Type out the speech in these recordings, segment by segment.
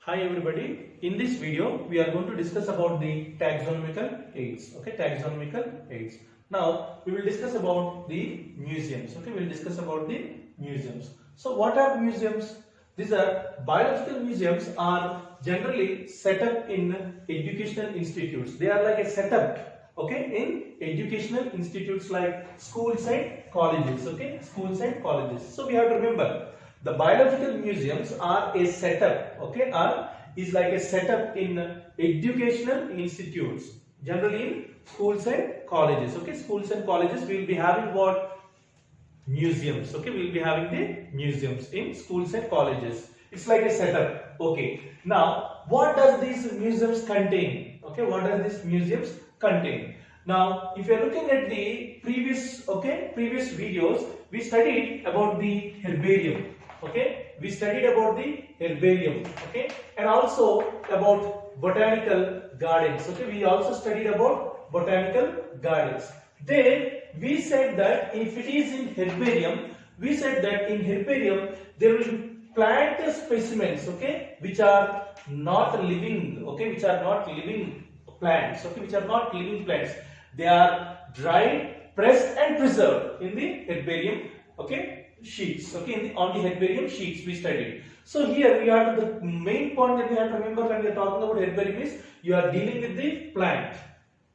Hi everybody, in this video we are going to discuss about the taxonomical aids. Okay, taxonomical aids. Now we will discuss about the museums. Okay, we will discuss about the museums. So what are museums? These are biological museums are generally set up in educational institutes. They are like a setup, okay, in educational institutes like schools and colleges. Okay, schools and colleges. So we have to remember, the biological museums are a setup, okay, is like a setup in educational institutes, generally in schools and colleges. Okay, schools and colleges we will be having what? Museums. Okay, we will be having the museums in schools and colleges. It's like a setup. Okay, now what does these museums contain? Okay, what does these museums contain? Now, if you are looking at the previous videos, we studied about the herbarium. Okay, we studied about the herbarium, okay, and also about botanical gardens. Okay, we also studied about botanical gardens. Then we said that if it is in herbarium, we said that in herbarium there will be plant specimens, okay, which are not living, okay, which are not living plants, okay, which are not living plants. They are dried, pressed, and preserved in the herbarium, okay, sheets, okay, on the herbarium sheets we studied. So here we are, the main point that we have to remember when we are talking about herbarium is you are dealing with the plant,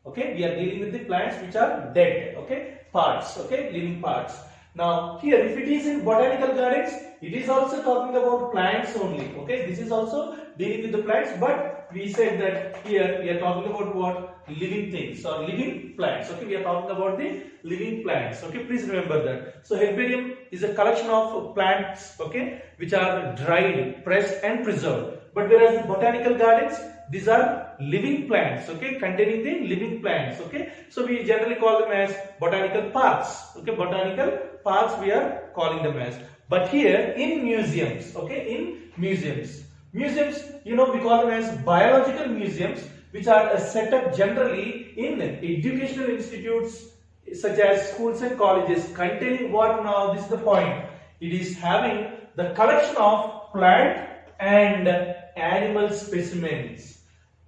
okay, we are dealing with the plants which are dead, okay, parts, okay, living parts. Now here if it is in botanical gardens, it is also talking about plants only, okay, this is also dealing with the plants, but we said that here we are talking about what? Living things or living plants. Okay, we are talking about the living plants. Okay, please remember that. So herbarium is a collection of plants, okay, which are dried, pressed, and preserved. But whereas the botanical gardens, these are living plants, okay, containing the living plants. Okay, so we generally call them as botanical parks. Okay, botanical parks we are calling them as. But here in museums, okay, in museums, you know, we call them as biological museums, which are set up generally in educational institutes such as schools and colleges, containing what? Now this is the point, it is having the collection of plant and animal specimens.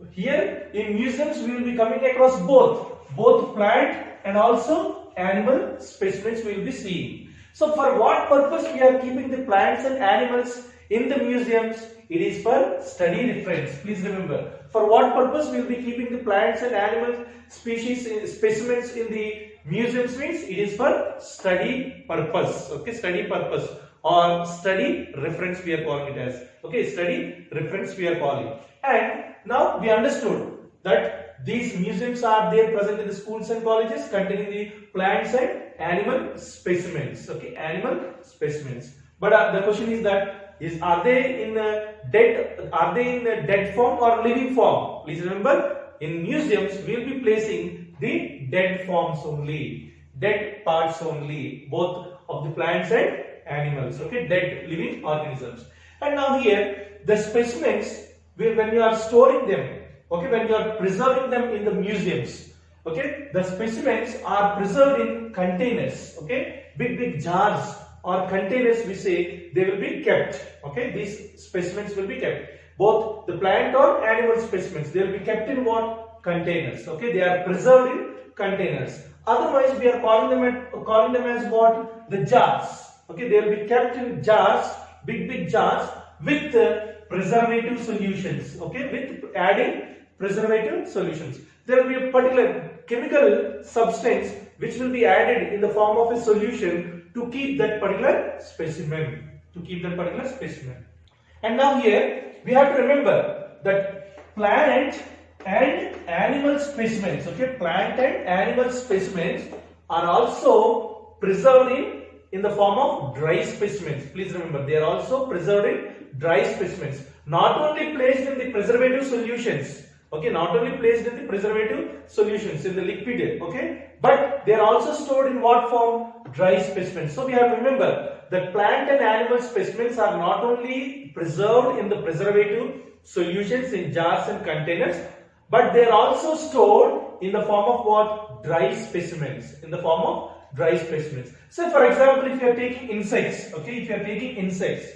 Here in museums we will be coming across both plant and also animal specimens we will be seeing. So for what purpose we are keeping the plants and animals in the museums? It is for study reference. Please remember, for what purpose we will be keeping the plants and animal specimens in the museums means it is for study purpose. Okay, study purpose or study reference we are calling it as. Okay, study reference we are calling. And now we understood that these museums are there present in the schools and colleges containing the plants and animal specimens. Okay, animal specimens. But the question is that are they in dead form or living form? Please remember, in museums we will be placing the dead forms only, dead parts only, both of the plants and animals, okay, dead living organisms. And now here the specimens, when you are storing them, okay, when you are preserving them in the museums, okay, the specimens are preserved in containers, okay, big jars or containers we say, they will be kept, okay, these specimens will be kept, both the plant or animal specimens, they will be kept in what? Containers, okay, they are preserved in containers. Otherwise we are calling them as what? The jars, okay, they will be kept in jars, big jars with preservative solutions, okay, with adding preservative solutions. There will be a particular chemical substance which will be added in the form of a solution to keep that particular specimen, And now here we have to remember that plant and animal specimens, okay, plant and animal specimens are also preserved in the form of dry specimens. Please remember, they are also preserved in dry specimens, not only placed in the preservative solutions, okay, not only placed in the preservative solutions in the liquid, okay, but they are also stored in what form? Dry specimens. So we have to remember that plant and animal specimens are not only preserved in the preservative solutions in jars and containers, but they are also stored in the form of what? Dry specimens, in the form of dry specimens. So for example, if you are taking insects, okay, if you are taking insects,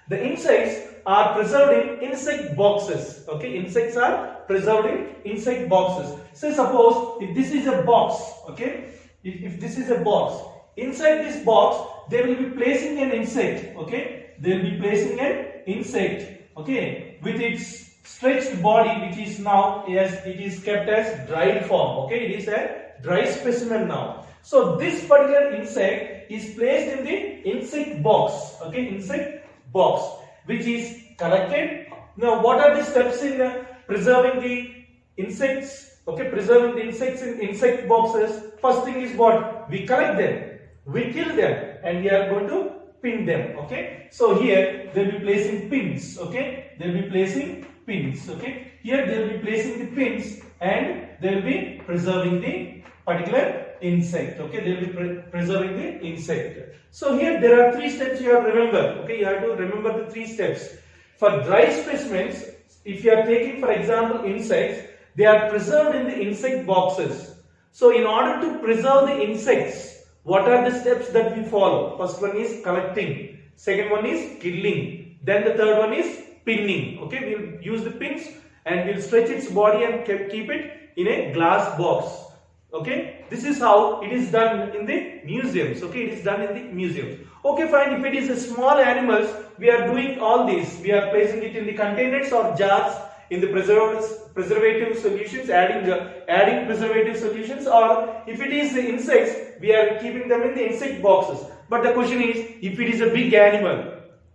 the insects are preserved in insect boxes. Okay, insects are preserved in insect boxes. So suppose if this is a box, okay, if this is a box, inside this box they will be placing an insect. Okay, they will be placing an insect. Okay, with its stretched body, which is now it is kept as dried form. Okay, it is a dry specimen now. So this particular insect is placed in the insect box. Okay, insect box, which is collected. Now, what are the steps in preserving the insects? Okay, preserving the insects in insect boxes. First thing is what? We collect them, we kill them, and we are going to pin them. Okay, so here they will be placing pins. Okay, they will be placing pins. Okay, here they will be placing the pins and they will be preserving the particular insect. Okay, they will be preserving the insect. So here there are three steps you have to remember. Okay, you have to remember the three steps. For dry specimens, if you are taking for example insects, they are preserved in the insect boxes. So in order to preserve the insects, what are the steps that we follow? First one is collecting, second one is killing, then the third one is pinning. Okay, we will use the pins and we will stretch its body and keep it in a glass box. Okay, this is how it is done in the museums. Okay, it is done in the museums. Okay, fine. If it is a small animals, we are doing all this. We are placing it in the containers or jars in the preservative solutions, adding preservative solutions, or if it is the insects, we are keeping them in the insect boxes. But the question is, if it is a big animal,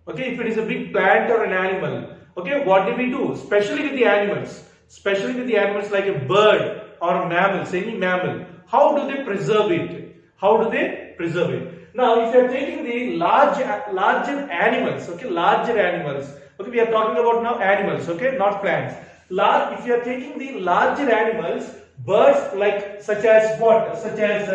okay, if it is a big plant or an animal, okay, what do we do? Especially with the animals like a bird or mammals, any mammal. How do they preserve it? How do they preserve it? Now, if you are taking the larger animals, okay, larger animals, okay, we are talking about now animals, okay, not plants. If you are taking the larger animals, birds like such as what? Such as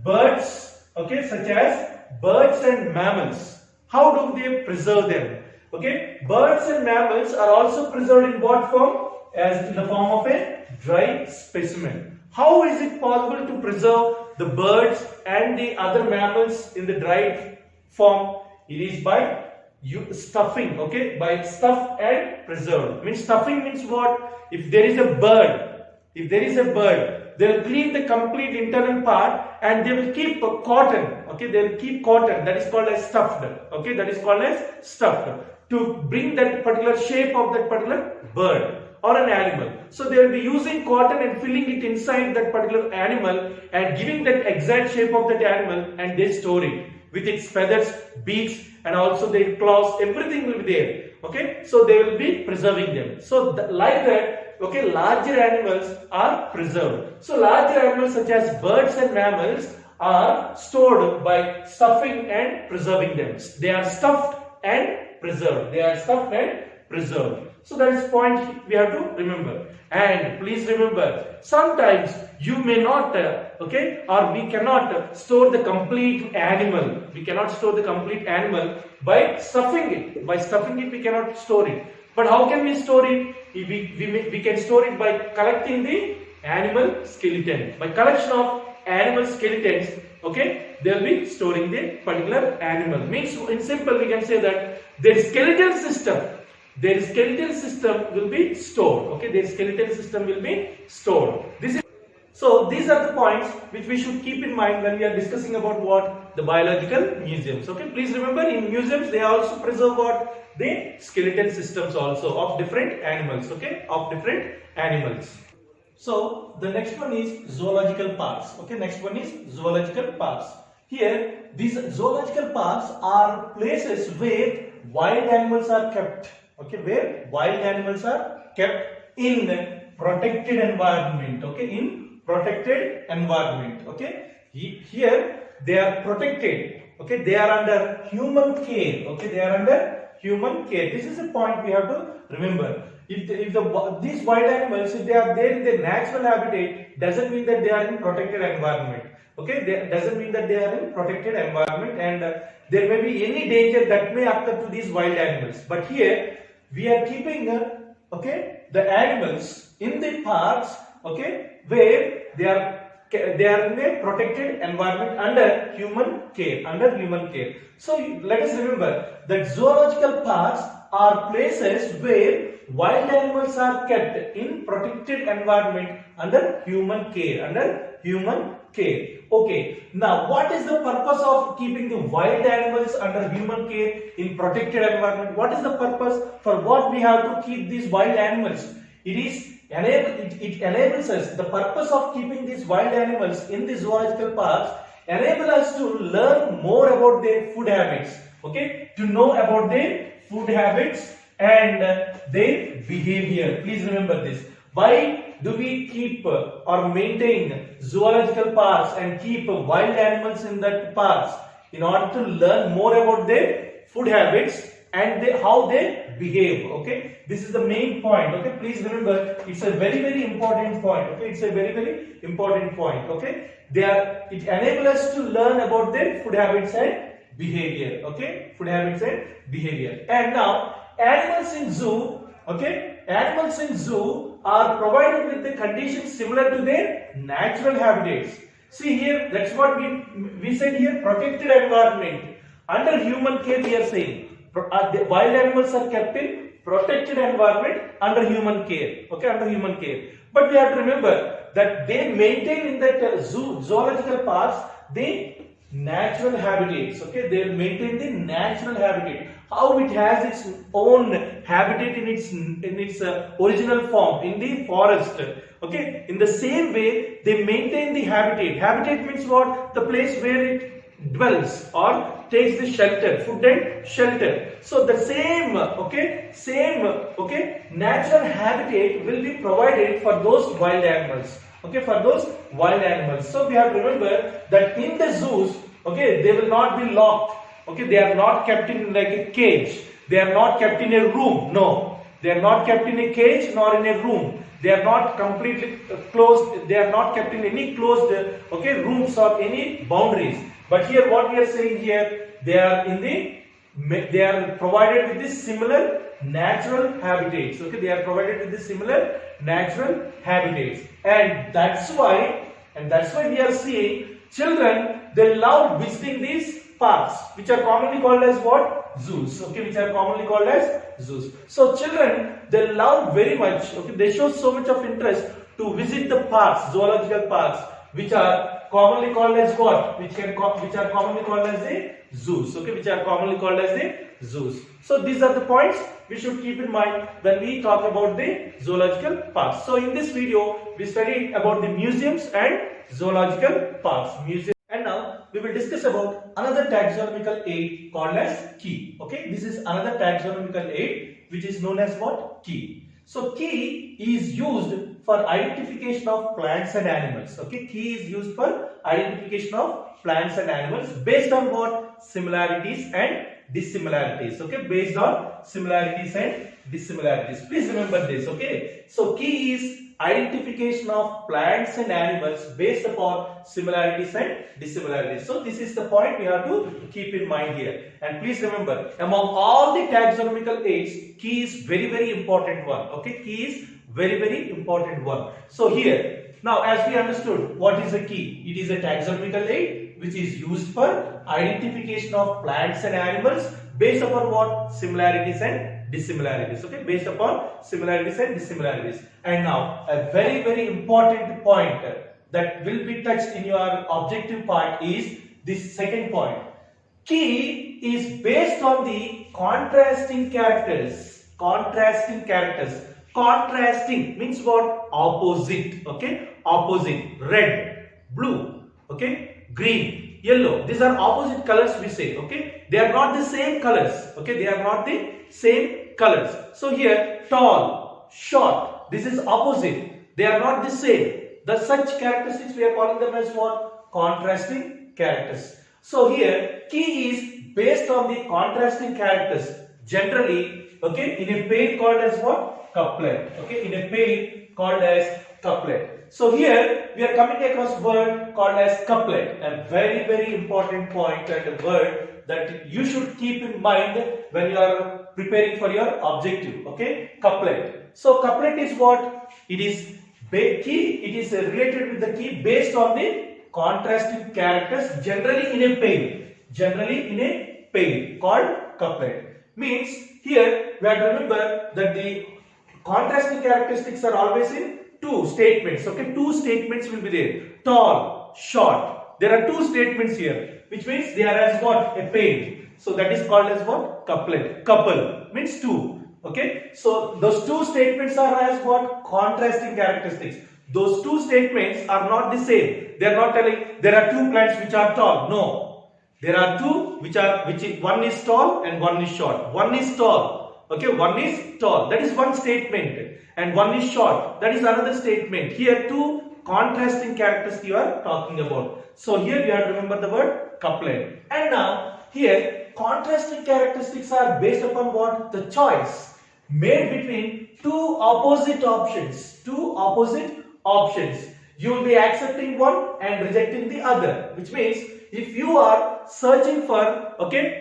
birds, okay, such as birds and mammals. How do they preserve them? Okay, birds and mammals are also preserved in what form? As in the form of a dry specimen. How is it possible to preserve the birds and the other mammals in the dried form? It is by stuffing. Okay, by stuff and preserve. Means stuffing means what? If there is a bird, they will clean the complete internal part and they will keep cotton. Okay, they will keep cotton. That is called as stuffed. Okay, that is called as stuffed, to bring that particular shape of that particular bird or an animal. So they will be using cotton and filling it inside that particular animal and giving that exact shape of that animal, and they store it with its feathers, beaks, and also their claws. Everything will be there. Okay, so they will be preserving them. So like that, okay, larger animals are preserved. So larger animals such as birds and mammals are stored by stuffing and preserving them. They are stuffed and preserved. They are stuffed and preserved. So that is point we have to remember. And please remember, sometimes you may not, okay, or we cannot store the complete animal. We cannot store the complete animal by stuffing it. By stuffing it, we cannot store it. But how can we store it? We can store it by collecting the animal skeleton. By collection of animal skeletons, okay, they will be storing the particular animal. Means in simple we can say that their skeletal system will be stored. Okay, their skeletal system will be stored. So these are the points which we should keep in mind when we are discussing about what? The biological museums. Okay, please remember, in museums they also preserve what? The skeletal systems also of different animals. Okay, of different animals. So the next one is zoological parks. Okay, next one is zoological parks. Here, these zoological parks are places where wild animals are kept. Okay, where wild animals are kept in protected environment. Okay, in protected environment. Okay, here they are protected. Okay, they are under human care. Okay, they are under human care. This is a point we have to remember. If these wild animals, if they are there in their natural habitat, doesn't mean that they are in protected environment. Okay, doesn't mean that they are in protected environment, and there may be any danger that may occur to these wild animals. But here we are keeping the animals in the parks, okay, where they are in a protected environment under human care. So let us remember that zoological parks are places where wild animals are kept in protected environment under human care. Under human care. Okay. Now, what is the purpose of keeping the wild animals under human care in protected environment? What is the purpose for what we have to keep these wild animals? It enables us, the purpose of keeping these wild animals in the zoological parks enable us to learn more about their food habits, okay, to know about their food habits and their behavior. Please remember this. Why do we keep or maintain zoological parks and keep wild animals in that parks? In order to learn more about their food habits and how they behave. Okay, this is the main point. Okay, please remember, it's a very important point. Okay, it's a very important point. Okay, it enables us to learn about their food habits and behavior. Okay, food habits and behavior. And now animals in zoo. Okay, animals in zoo are provided with the conditions similar to their natural habitats. See here, that's what we said here, protected environment. Under human care we are saying. The wild animals are kept in protected environment under human care. Okay, under human care. But we have to remember that they maintain in that zoological parks the natural habitats. Okay, they maintain the natural habitat. How it has its own habitat in its original form in the forest. Okay, in the same way they maintain the habitat. Habitat means what? The place where it dwells or takes the shelter, food and shelter. So the same natural habitat will be provided for those wild animals. Okay, for those wild animals. So we have to remember that in the zoos, okay, they will not be locked. Okay, they are not kept in like a cage. They are not kept in a room. No, they are not kept in a cage nor in a room. They are not completely closed. They are not kept in any closed rooms or any boundaries. But here what we are saying here, they are provided with this similar natural habitats. Okay, they are provided with this similar natural habitats, and that's why we are seeing children, they love visiting these parks, which are commonly called as what? Zoos. Okay, which are commonly called as zoos. So children, they love very much. Okay, they show so much of interest to visit the parks, zoological parks, which are commonly called as what? Which are commonly called as the zoos. Okay, which are commonly called as the zoos. So these are the points we should keep in mind when we talk about the zoological parks. So in this video, we studied about the museums and zoological parks. And now we will discuss about another taxonomical aid called as key. Okay, this is another taxonomical aid which is known as what? Key. So key is used for identification of plants and animals. Okay, key is used for identification of plants and animals based on what? Similarities and dissimilarities. Okay, based on similarities and dissimilarities. Please remember this. Okay, so key is identification of plants and animals based upon similarities and dissimilarities. So this is the point we have to keep in mind here. And please remember, among all the taxonomical aids, key is very important one. Okay, key is very important one. So here, now as we understood, what is a key? It is a taxonomical aid which is used for identification of plants and animals based upon what? Similarities and dissimilarities. Okay, based upon similarities and dissimilarities. And now a very important point that will be touched in your objective part is this second point. Key is based on the contrasting characters. Contrasting characters. Contrasting means what? Opposite. Okay, opposite. Red, blue, okay, green, yellow. These are opposite colors we say. Okay, they are not the same colors. Okay, they are not the same colors. So here, tall, short, this is opposite. They are not the same. The such characteristics we are calling them as what? Contrasting characters. So here, key is based on the contrasting characters. Generally, okay, in a pair called as what? Couplet. Okay, in a pair called as couplet. So here we are coming across word called as couplet, a very important point and a word that you should keep in mind when you are preparing for your objective. Okay, couplet. So couplet is what? It is key. It is related with the key based on the contrasting characters, generally in a pair. Generally in a pair called couplet. Means Here we have to remember that the contrasting characteristics are always in two statements. Okay, two statements will be there: tall, short. There are two statements here, which means they are as what? A pair. So that is called as what? Couplet. Couple means two. Okay, so those two statements are as what? Contrasting characteristics. Those two statements are not the same. They are not telling there are two plants which are tall. No, there are two one is tall and one is short. One is tall. Okay, one is tall. That is one statement, and one is short. That is another statement. Here two contrasting characteristics you are talking about. So here you have to remember the word couplet. And now here contrasting characteristics are based upon what? The choice made between two opposite options. Two opposite options. You will be accepting one and rejecting the other. Which means if you are searching for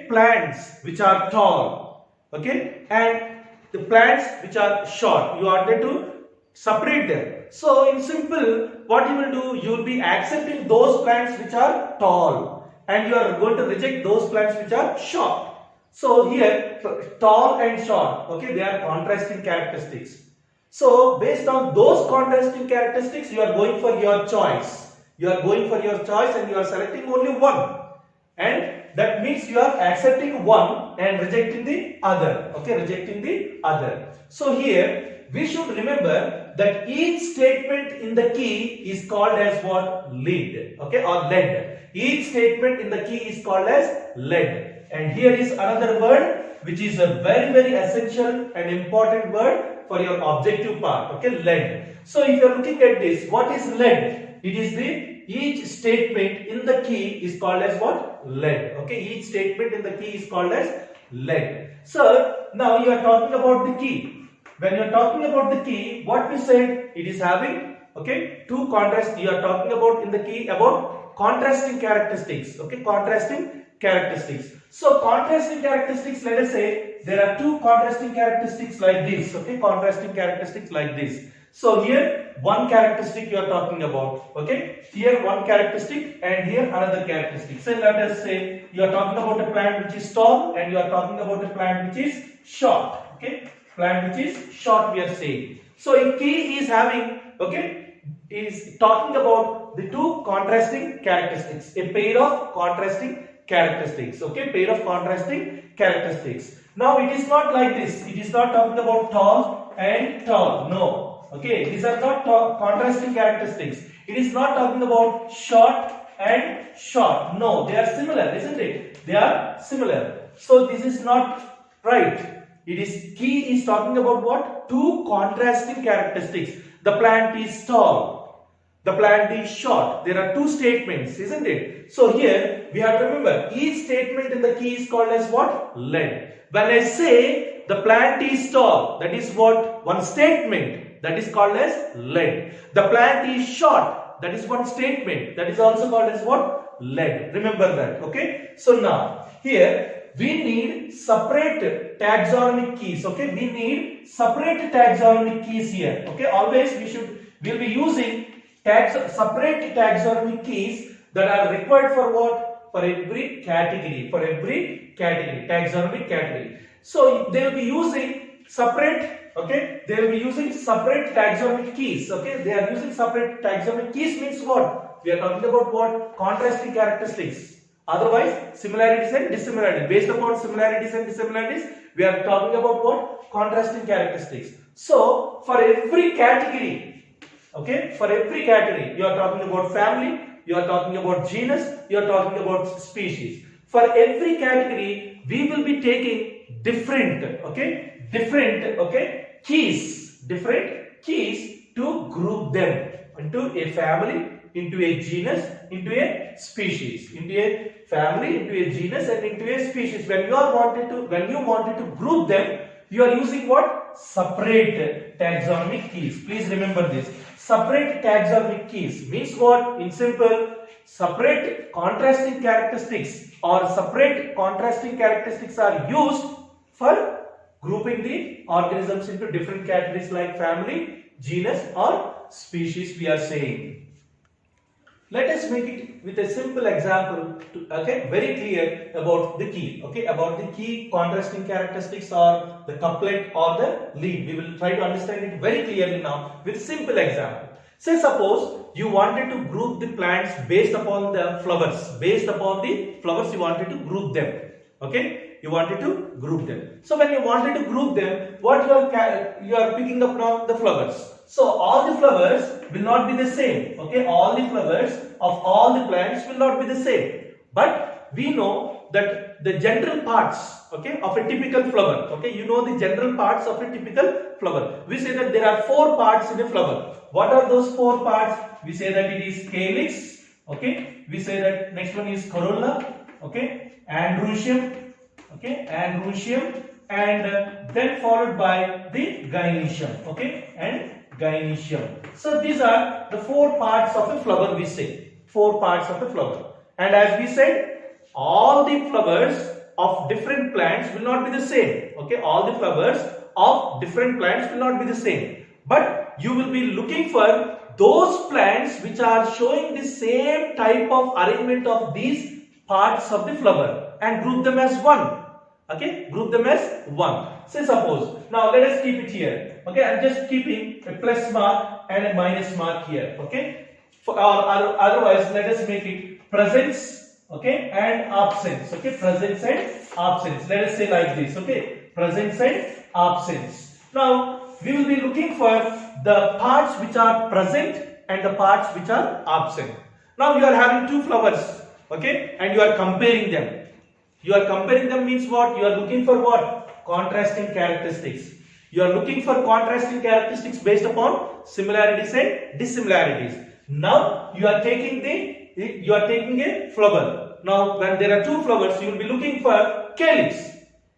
plants which are tall, and the plants which are short, you are there to separate them. So in simple, what you will do, you will be accepting those plants which are tall, and you are going to reject those plants which are short. So here tall and short, they are contrasting characteristics. So based on those contrasting characteristics, you are going for your choice. You are going for your choice and you are selecting only one. And that means you are accepting one and rejecting the other. Rejecting the other. So here we should remember that each statement in the key is called as what? Lead. Or lead. Each statement in the key is called as lead. And here is another word which is a very, very essential and important word for your objective part. Lead. So if you are looking at this, what is lead? It is each statement in the key is called as what? Lead. Each statement in the key is called as lead. So now you are talking about the key. When you are talking about the key, what we said, it is having two contrast. You are talking about in the key about contrasting characteristics. Contrasting characteristics. So contrasting characteristics, let us say there are two contrasting characteristics like this. Contrasting characteristics like this. So here one characteristic you are talking about. Here one characteristic and here another characteristic. So let us say you are talking about a plant which is tall and you are talking about a plant which is short. Plant which is short, we are saying. So a key is having is talking about the two contrasting characteristics. A pair of contrasting characteristics. Pair of contrasting characteristics. Now it is not like this. It is not talking about tall and tall. No. These are not contrasting characteristics. It is not talking about short and short. No, they are similar, isn't it? They are similar. So this is not right. It is key is talking about what? Two contrasting characteristics. The plant is tall. The plant is short. There are two statements, isn't it? So here we have to remember each statement in the key is called as what? Lead. When I say the plant is tall, that is what? One statement. That is called as lead. The plant is short. That is one statement. That is also called as what? Lead. Remember that. So now here we need separate taxonomic keys. We need separate taxonomic keys here. Always we'll be using separate taxonomic keys that are required for what? For every category. For every category. Taxonomic category. So they will be using separate. They will be using separate taxonomic keys. They are using separate taxonomic keys means what? We are talking about what? Contrasting characteristics. Otherwise, similarities and dissimilarities. Based upon similarities and dissimilarities, we are talking about what? Contrasting characteristics. So, for every category, for every category, you are talking about family, you are talking about genus, you are talking about species. For every category, we will be taking different keys to group them into a family, into a genus, into a species, into a family, into a genus, and into a species. When you wanted to group them, you are using what? Separate taxonomic keys. Please remember this. Separate taxonomic keys means what? In simple, separate contrasting characteristics or separate contrasting characteristics are used for grouping the organisms into different categories like family, genus or species we are saying. Let us make it with a simple example to, okay, very clear about the key, okay, about the key contrasting characteristics or the couplet or the lead. We will try to understand it very clearly now with simple example. Say suppose you wanted to group the plants based upon the flowers, you wanted to group them, okay, you wanted to group them. So when you wanted to group them, what you are picking up now? The flowers. So all the flowers will not be the same, okay, all the flowers of all the plants will not be the same, but we know that the general parts, okay, of a typical flower, okay, you know the general parts of a typical flower. We say that there are 4 parts in a flower. What are those 4 parts? We say that it is calyx, okay, we say that next one is corolla, okay, androecium, okay, androecium, and then followed by the gynoecium, okay, and gynoecium. So these are the 4 parts of a flower, we say 4 parts of a flower. And as we said, all the flowers of different plants will not be the same, okay, all the flowers of different plants will not be the same, but you will be looking for those plants which are showing the same type of arrangement of these parts of the flower and group them as one, okay, group them as one. Say suppose, now let us keep it here, okay, I am just keeping a plus mark and a minus mark here, okay, or otherwise let us make it presence, okay, and absence, okay, presence and absence, let us say like this, okay, presence and absence. Now we will be looking for the parts which are present and the parts which are absent. Now you are having 2 flowers, okay, and you are comparing them. You are comparing them means what? You are looking for what? Contrasting characteristics. You are looking for contrasting characteristics based upon similarities and dissimilarities. Now you are taking a flower. Now when there are 2 flowers, you will be looking for calyx.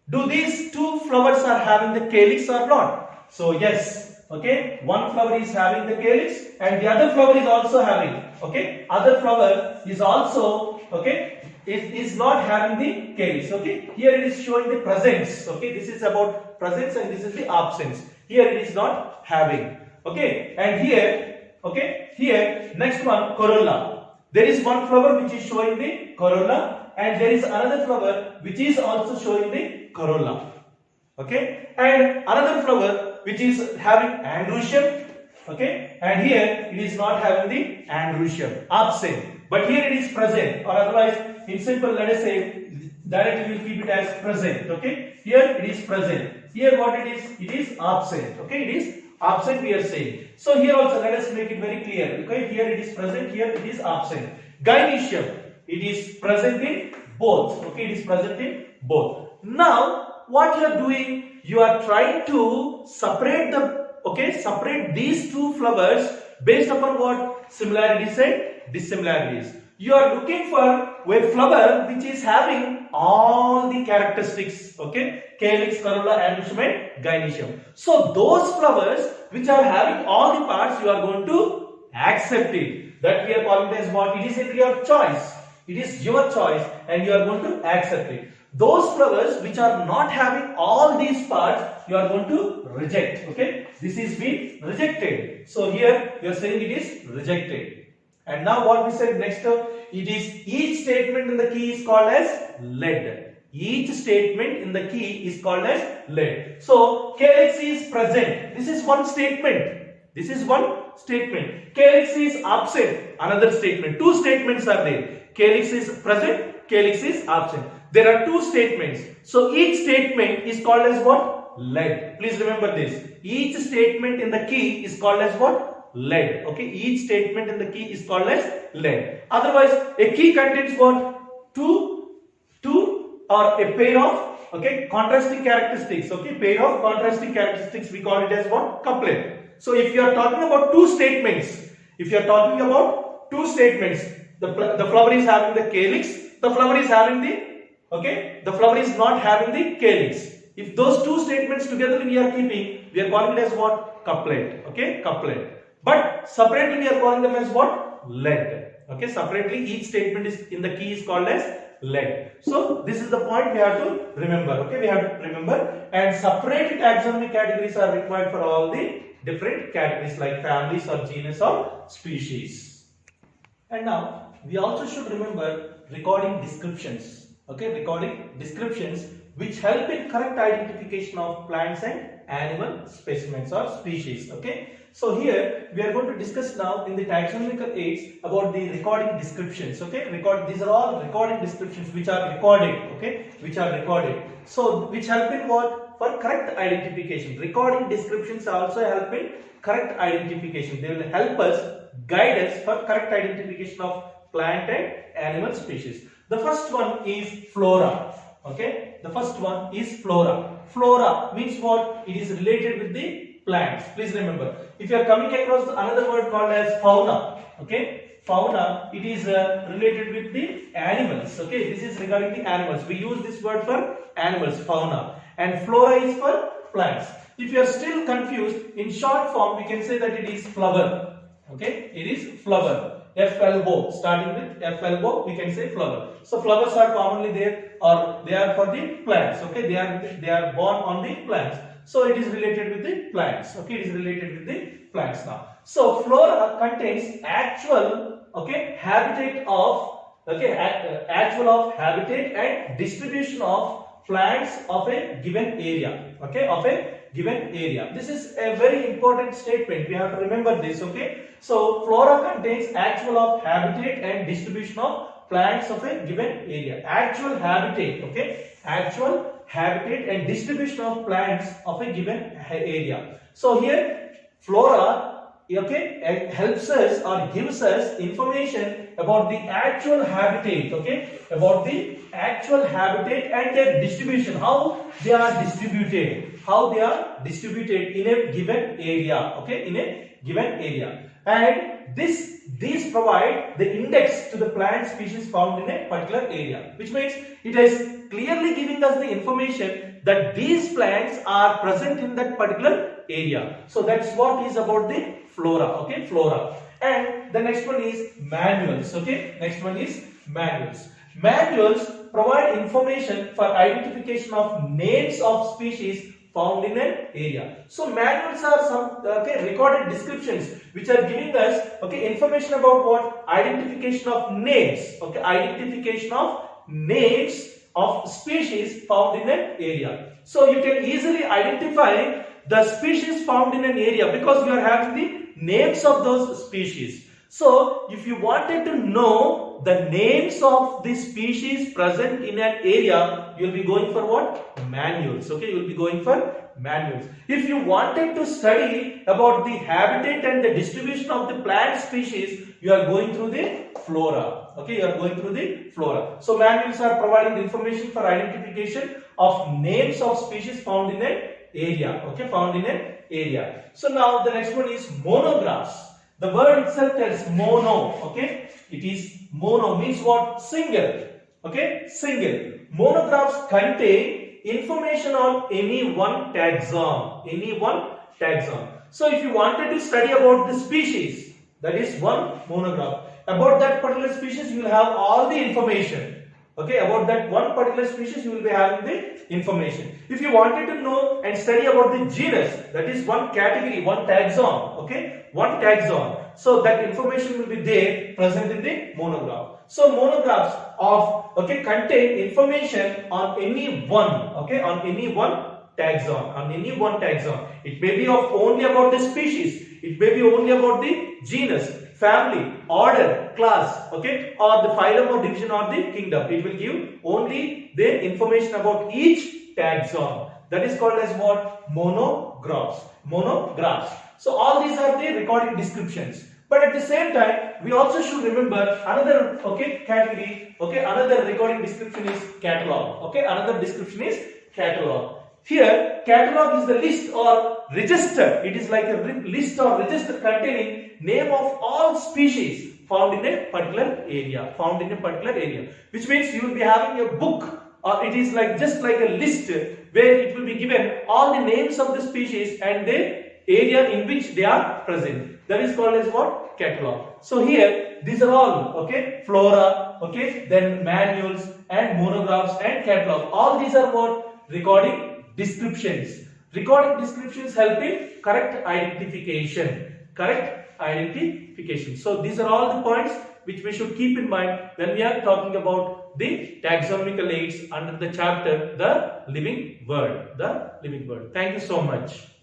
Do these 2 flowers are having the calyx or not? So yes, okay, one flower is having the calyx and the other flower is also having, okay, other flower is also, okay, is not having the calyx, okay. Here it is showing the presence, okay, this is about presence and this is the absence. Here it is not having, okay, and here, okay, here next one corolla. There is one flower which is showing the corolla and there is another flower which is also showing the corolla, okay, and another flower which is having androecium, okay, and here it is not having the androecium, absent, but here it is present, or otherwise in simple let us say directly we will keep it as present, okay, here it is present, here what it is absent, okay, it is absent we are saying. So here also let us make it very clear, okay, here it is present, here it is absent. Gynoecium, it is present in both, okay, it is present in both. Now what you are doing, you are trying to separate the, okay, separate these 2 flowers based upon what? Similarities and dissimilarities. You are looking for a flower which is having all the characteristics, okay, calyx, corolla, androecium and gynoecium. So those flowers which are having all the parts, you are going to accept it. That we are calling it as what? It is a your choice. It is your choice and you are going to accept it. Those flowers which are not having all these parts, you are going to reject, okay. This is being rejected. So here you are saying it is rejected. And now what we said next, it is each statement in the key is called as led. Each statement in the key is called as led. So calyx is present. This is one statement. This is one statement. Calyx is absent. Another statement. 2 statements are there. Calyx is present. Calyx is absent. There are 2 statements. So each statement is called as what? Led. Please remember this. Each statement in the key is called as what? Led, okay, each statement in the key is called as led. Otherwise a key contains what? Two or a pair of, okay, contrasting characteristics, okay, pair of contrasting characteristics, we call it as what? Couplet. So if you are talking about 2 statements, if you are talking about 2 statements, the flower is having the calyx, the flower is having the, okay, the flower is not having the calyx. If those 2 statements together we are keeping, we are calling it as what? Couplet, okay, couplet. But separately we are calling them as what? Led. Okay, separately each statement is in the key is called as led. So this is the point we have to remember. Okay, we have to remember, and separate taxonomic categories are required for all the different categories like families or genus or species. And now we also should remember recording descriptions. Okay, recording descriptions which help in correct identification of plants and animal specimens or species. Okay, so here we are going to discuss now in the taxonomical aids about the recording descriptions. Okay, these are all recording descriptions which are recorded. Okay, which are recorded. So which help in what? For correct identification. Recording descriptions also help in correct identification. They will help us, guide us for correct identification of plant and animal species. The first one is flora. Okay, the first one is flora. Flora means what? It is related with the plants. Please remember, if you are coming across another word called as fauna, okay, fauna, it is related with the animals. Okay, this is regarding the animals. We use this word for animals, fauna, and flora is for plants. If you are still confused, in short form we can say that it is flower. Okay, it is flower. F elbow, starting with F elbow, we can say flower. So flowers are commonly there, or they are for the plants. Okay, they are born on the plants. So it is related with the plants. Okay, it is related with the plants now. So flora contains actual, okay, habitat of, okay, actual of habitat and distribution of plants of a given area. Okay, of a given area. This is a very important statement. We have to remember this. Okay, so flora contains actual of habitat and distribution of plants of a given area. Actual habitat. Okay, actual habitat and distribution of plants of a given area. So here flora, okay, helps us or gives us information about the actual habitat. Okay, about the actual habitat and their distribution, how they are distributed, in a given area. Okay, in a given area. And these provide the index to the plant species found in a particular area, which means it is clearly giving us the information that these plants are present in that particular area. So that's what is about the flora. Okay, flora. And the next one is manuals. Okay, next one is manuals. Manuals provide information for identification of names of species found in an area. So manuals are some recorded descriptions which are giving us information about what? Identification of names. Okay, identification of names of species found in an area. So you can easily identify the species found in an area because you are having the names of those species. So if you wanted to know the names of the species present in an area, you will be going for what? Manuals. Okay, you will be going for manuals. If you wanted to study about the habitat and the distribution of the plant species, you are going through the flora. Okay, you are going through the flora. So manuals are providing the information for identification of names of species found in an area. Okay, found in an area. So now the next one is monographs. The word itself tells mono. Okay, it is mono means what? Single. Okay, single. Monographs contain information on any one taxon. Any one taxon. So if you wanted to study about the species, that is one monograph. About that particular species, you will have all the information. Okay, about that one particular species, you will be having the information. If you wanted to know and study about the genus, that is one category, one taxon. Okay, one taxon. So that information will be there present in the monograph. So monographs of contain information on any one, on any one taxon, on any one taxon. It may be of only about the species, it may be only about the genus, family, order, class, okay, or the phylum or division or the kingdom. It will give only the information about each taxon. That is called as what? Monographs. Monographs. So all these are the recording descriptions. But at the same time, we also should remember another category. Okay, another recording description is catalog. Okay, another description is catalog. Here, catalog is the list or register. It is like a list or register containing name of all species found in a particular area. Found in a particular area, which means you will be having a book, or it is like just like a list where it will be given all the names of the species and the area in which they are present. That is called as what? Catalog. So here these are all flora, then manuals and monographs and catalog. All these are what? Recording descriptions. Recording descriptions help in correct identification. Correct identification. So these are all the points which we should keep in mind when we are talking about the taxonomical aids under the chapter The Living World. The Living World. Thank you so much.